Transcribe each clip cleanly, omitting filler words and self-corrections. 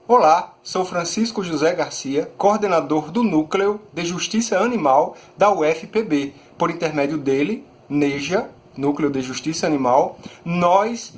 Olá, sou Francisco José Garcia, coordenador do Núcleo de Justiça Animal da UFPB. Por intermédio dele, NEJA, Núcleo de Justiça Animal, nós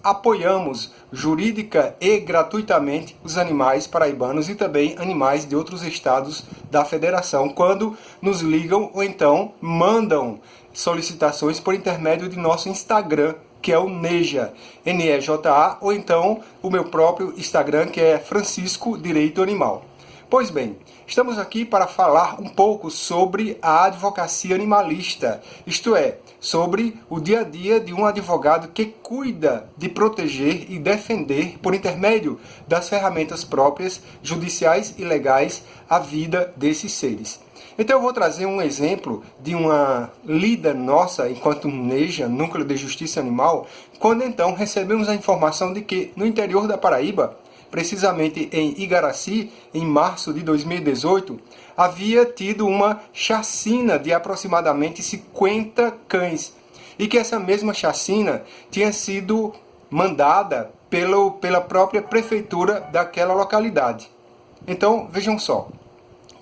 apoiamos jurídica e gratuitamente os animais paraibanos e também animais de outros estados da federação, quando nos ligam ou então mandam solicitações por intermédio de nosso Instagram, que é o NEJA, N-E-J-A, ou então o meu próprio Instagram, que é Francisco Direito Animal. Pois bem, estamos aqui para falar um pouco sobre a advocacia animalista, isto é, sobre o dia a dia de um advogado que cuida de proteger e defender, por intermédio das ferramentas próprias, judiciais e legais, a vida desses seres. Então eu vou trazer um exemplo de uma lida nossa enquanto NEJA, Núcleo de Justiça Animal, quando então recebemos a informação de que no interior da Paraíba, precisamente em Igaraci, em março de 2018, havia tido uma chacina de aproximadamente 50 cães e que essa mesma chacina tinha sido mandada pela própria prefeitura daquela localidade. Então, vejam só.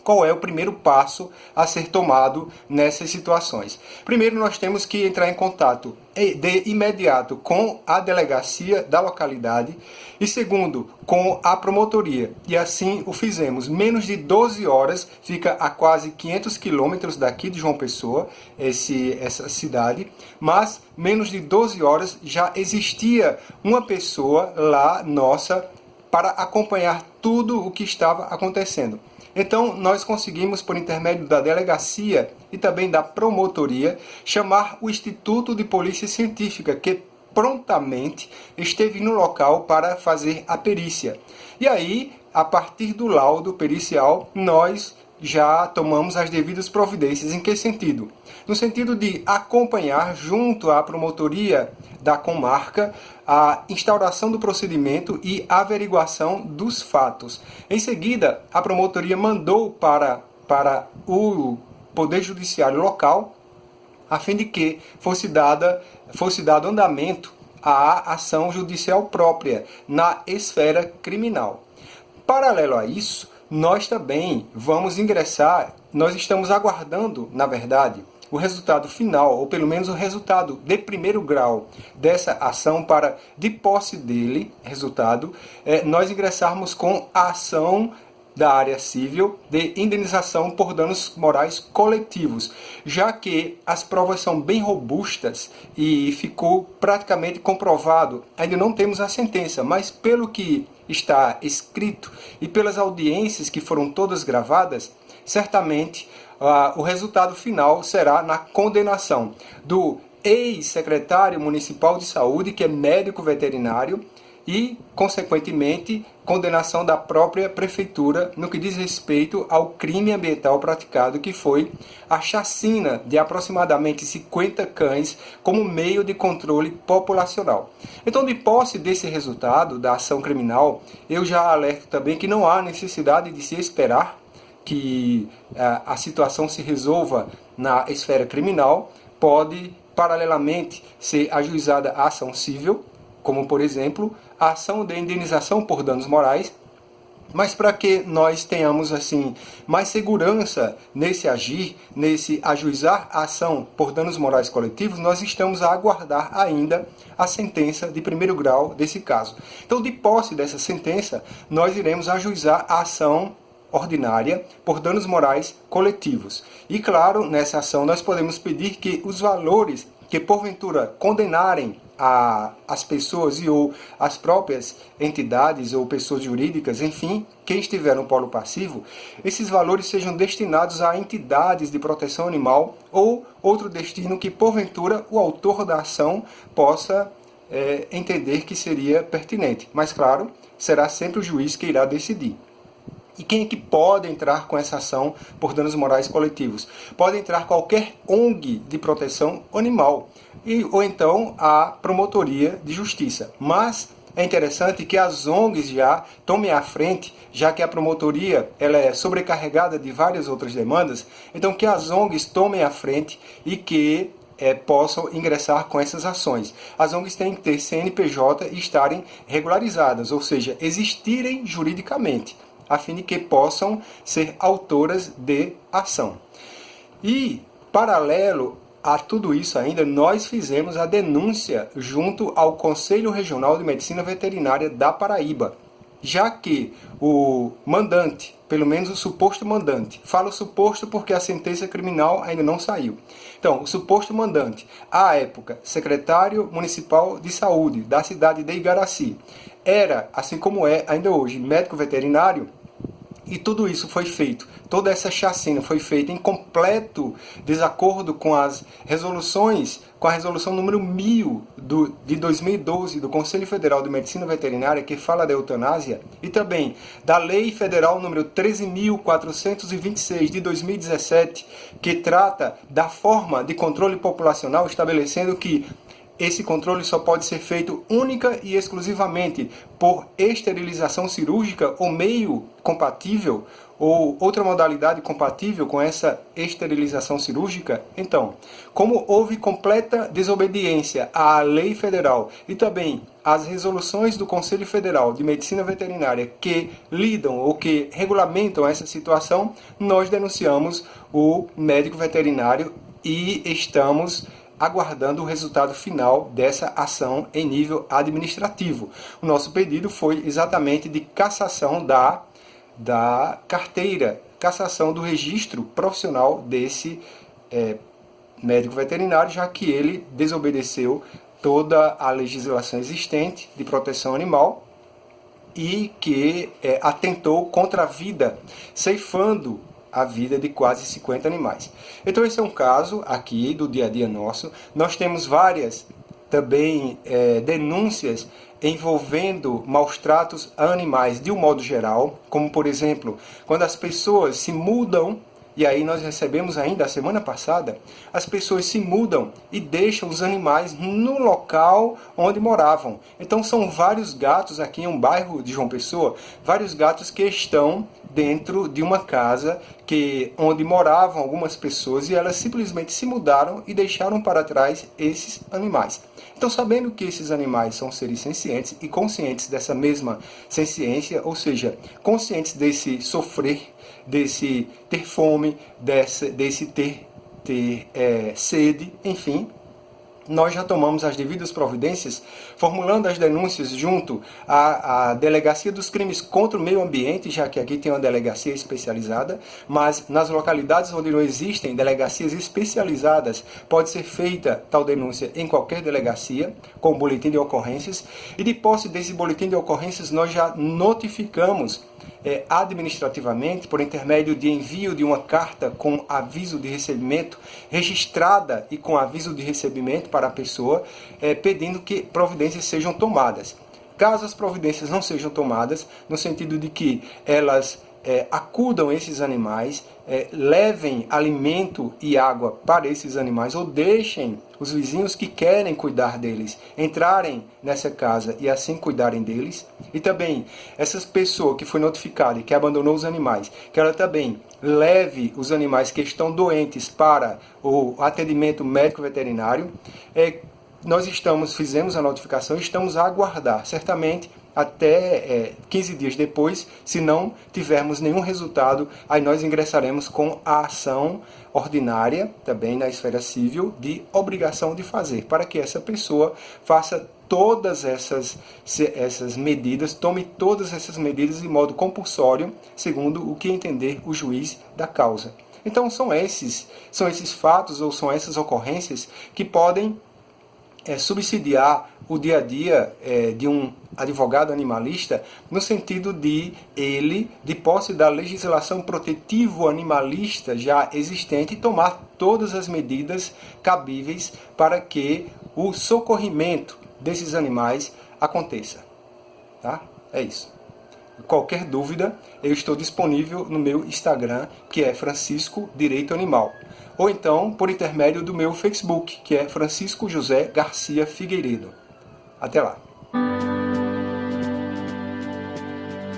Qual é o primeiro passo a ser tomado nessas situações? Primeiro, nós temos que entrar em contato de imediato com a delegacia da localidade e segundo, com a promotoria. E assim o fizemos. Menos de 12 horas, fica a quase 500 quilômetros daqui de João Pessoa, essa cidade, mas menos de 12 horas já existia uma pessoa lá nossa para acompanhar tudo o que estava acontecendo. Então, nós conseguimos, por intermédio da delegacia e também da promotoria, chamar o Instituto de Polícia Científica, que prontamente esteve no local para fazer a perícia. E aí, a partir do laudo pericial, nós já tomamos as devidas providências. Em que sentido? No sentido de acompanhar, junto à promotoria da comarca, a instauração do procedimento e averiguação dos fatos. Em seguida, a promotoria mandou para o Poder Judiciário local, a fim de que fosse dado andamento à ação judicial própria na esfera criminal. Paralelo a isso, nós também vamos ingressar, nós estamos aguardando, na verdade, o resultado final, ou pelo menos o resultado de primeiro grau dessa ação para, de posse dele, nós ingressarmos com a ação da área civil de indenização por danos morais coletivos, já que as provas são bem robustas e ficou praticamente comprovado. Ainda não temos a sentença, mas pelo que está escrito e pelas audiências que foram todas gravadas, certamente o resultado final será na condenação do ex-secretário municipal de saúde, que é médico veterinário, e, consequentemente, condenação da própria prefeitura no que diz respeito ao crime ambiental praticado, que foi a chacina de aproximadamente 50 cães como meio de controle populacional. Então, de posse desse resultado da ação criminal, eu já alerto também que não há necessidade de se esperar que a situação se resolva na esfera criminal. Pode, paralelamente, ser ajuizada a ação civil, como, por exemplo, a ação de indenização por danos morais, mas para que nós tenhamos assim mais segurança nesse agir, nesse ajuizar a ação por danos morais coletivos, nós estamos a aguardar ainda a sentença de primeiro grau desse caso. Então, de posse dessa sentença, nós iremos ajuizar a ação ordinária por danos morais coletivos. E claro, nessa ação nós podemos pedir que os valores que porventura condenarem as pessoas ou as próprias entidades ou pessoas jurídicas, enfim, quem estiver no polo passivo, esses valores sejam destinados a entidades de proteção animal ou outro destino que porventura o autor da ação possa entender que seria pertinente. Mas claro, será sempre o juiz que irá decidir. E quem é que pode entrar com essa ação por danos morais coletivos? Pode entrar qualquer ONG de proteção animal, ou então a promotoria de justiça. Mas é interessante que as ONGs já tomem a frente, já que a promotoria ela é sobrecarregada de várias outras demandas, então que as ONGs tomem a frente e que possam ingressar com essas ações. As ONGs têm que ter CNPJ e estarem regularizadas, ou seja, existirem juridicamente, a fim de que possam ser autoras de ação. E, paralelo a tudo isso ainda, nós fizemos a denúncia junto ao Conselho Regional de Medicina Veterinária da Paraíba, já que o mandante, pelo menos o suposto mandante, falo suposto porque a sentença criminal ainda não saiu. Então, o suposto mandante, à época, secretário municipal de saúde da cidade de Igaracy, era, assim como é ainda hoje, médico veterinário, e tudo isso foi feito, toda essa chacina foi feita em completo desacordo com as resoluções, com a resolução número 1000 de 2012 do Conselho Federal de Medicina Veterinária, que fala da eutanásia, e também da Lei Federal número 13.426 de 2017, que trata da forma de controle populacional, estabelecendo que esse controle só pode ser feito única e exclusivamente por esterilização cirúrgica ou meio compatível, ou outra modalidade compatível com essa esterilização cirúrgica. Então, como houve completa desobediência à lei federal e também às resoluções do Conselho Federal de Medicina Veterinária que lidam ou que regulamentam essa situação, nós denunciamos o médico veterinário e estamos aguardando o resultado final dessa ação em nível administrativo. O nosso pedido foi exatamente de cassação da carteira, cassação do registro profissional desse médico veterinário, já que ele desobedeceu toda a legislação existente de proteção animal e que atentou contra a vida, ceifando a vida de quase 50 animais. Então esse é um caso aqui do dia a dia nosso. Nós temos várias também denúncias envolvendo maus tratos a animais de um modo geral, como por exemplo, quando as pessoas se mudam, e aí nós recebemos ainda a semana passada, as pessoas se mudam e deixam os animais no local onde moravam. Então são vários gatos aqui em um bairro de João Pessoa, vários gatos que estão dentro de uma casa onde moravam algumas pessoas e elas simplesmente se mudaram e deixaram para trás esses animais. Então, sabendo que esses animais são seres sencientes e conscientes dessa mesma senciência, ou seja, conscientes desse sofrer, desse ter fome, desse ter sede, enfim, nós já tomamos as devidas providências, formulando as denúncias junto à Delegacia dos Crimes contra o Meio Ambiente, já que aqui tem uma delegacia especializada, mas nas localidades onde não existem delegacias especializadas, pode ser feita tal denúncia em qualquer delegacia, com boletim de ocorrências, e de posse desse boletim de ocorrências nós já notificamos administrativamente, por intermédio de envio de uma carta com aviso de recebimento, registrada e com aviso de recebimento para a pessoa, pedindo que providências sejam tomadas. Caso as providências não sejam tomadas, no sentido de que elas acudam esses animais, levem alimento e água para esses animais, ou deixem os vizinhos que querem cuidar deles entrarem nessa casa e assim cuidarem deles. E também essas pessoas que foi notificada e que abandonou os animais, que ela também leve os animais que estão doentes para o atendimento médico veterinário. Nós fizemos a notificação e estamos a aguardar, certamente, até 15 dias depois, se não tivermos nenhum resultado, aí nós ingressaremos com a ação ordinária, também na esfera civil, de obrigação de fazer, para que essa pessoa faça todas essas medidas, tome todas essas medidas de modo compulsório, segundo o que entender o juiz da causa. Então são esses fatos ou são essas ocorrências que podem subsidiar o dia a dia de um advogado animalista, no sentido de ele, de posse da legislação protetivo animalista já existente, tomar todas as medidas cabíveis para que o socorrimento desses animais aconteça. Tá? É isso. Qualquer dúvida, eu estou disponível no meu Instagram, que é Francisco Direito Animal. Ou então por intermédio do meu Facebook, que é Francisco José Garcia Figueiredo. Até lá!